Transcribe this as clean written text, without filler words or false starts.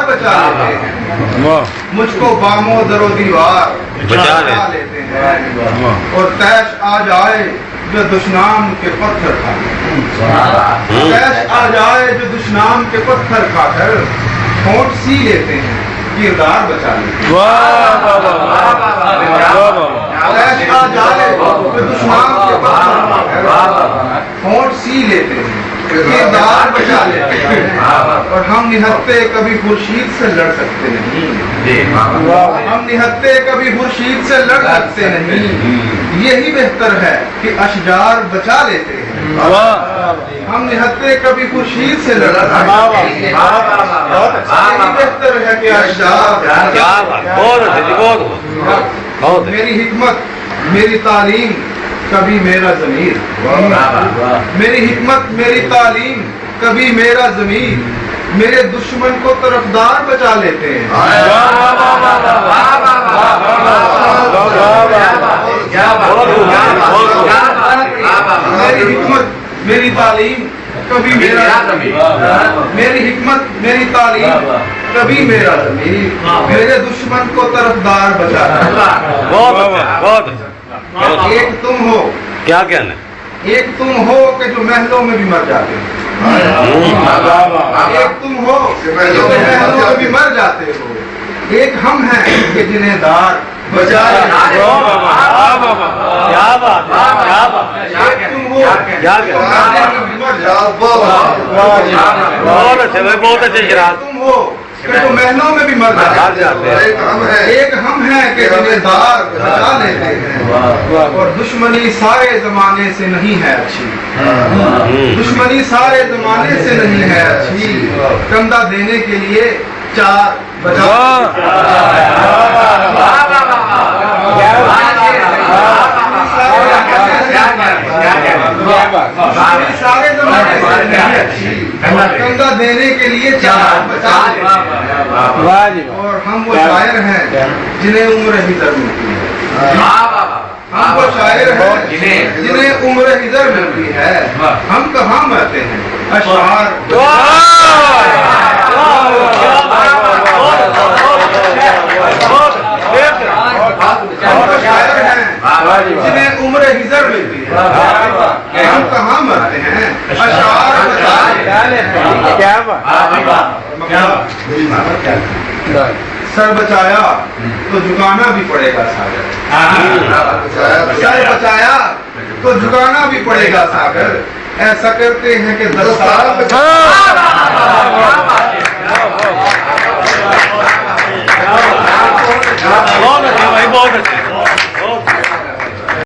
किरदार बचा लेते हैं, मुझको बामो दरो दीवार बचा लेते हैं, और तैश आ जाए जो दुश्मन के पत्थर खाकर, तैश आ जाए जो दुश्मन के पत्थर खाकर होंठ सी लेते हैं, किरदार बचा लेते हैं। तैश आ जाए जो दुश्मन के पत्थर खाकर होंठ सी लेते हैं, किरदार बचा लेते हैं, और हम निहत्ते कभी खुर्शीद से लड़ सकते नहीं, हम निहत्ते कभी खुर्शीद से लड़ सकते नहीं, यही बेहतर है कि अशजार बचा लेते हैं, हम निहत्ते कभी खुर्शीद से लड़ सकते नहीं, यही बेहतर है कि अशजार। मेरी हिकमत मेरी तालीम कभी मेरा ज़मीर, मेरी हिकमत मेरी तालीम कभी मेरा ज़मीर, मेरे दुश्मन को तरफदार बचा लेते हैं। मेरी हिकमत मेरी तालीम कभी मेरा ज़मीर, मेरी हिकमत मेरी तालीम कभी मेरा ज़मीर, मेरे दुश्मन को तरफदार बचा लेते हैं। एक तुम हो, क्या कहना, एक तुम हो कि जो महलों में भी मर जाते हो, एक तुम हो जो महलों में भी मर जाते हो, एक हम हैं कि जिन्हें दार बचा लेते हो। क्या बात, क्या बात, एक तुम हो क्या जो महलों में भी मर जाते हो, बहुत अच्छे भाई, बहुत अच्छे शराब। तुम हो कि जो महलों में भी मर जाते हो, एक हम हैं कि जिन्हें दार बचा लेते हैं, और दुश्मनी सारे जमाने से नहीं है अच्छी, दुश्मनी सारे जमाने से नहीं है अच्छी, कंधा देने के लिए चार बचा सारे जमाने से नहीं अच्छी, कंधा देने के लिए चार बचा लेते हैं, और हम वो शायर हैं जिन्हें उम्र हिजर मिलती है, हम वो शायर हैं जिन्हें उम्र हिजर मिलती है, हम कहाँ मरते हैं अशआर। हम वो शायर हैं जिन्हें उम्र हिजर मिलती है, हम कहाँ मरते हैं अशआर बचा लेते हैं। सर बचाया तो झुकाना भी पड़ेगा सागर, सर बचाया तो झुकाना भी पड़ेगा सागर, ऐसा करते हैं कि 10 साल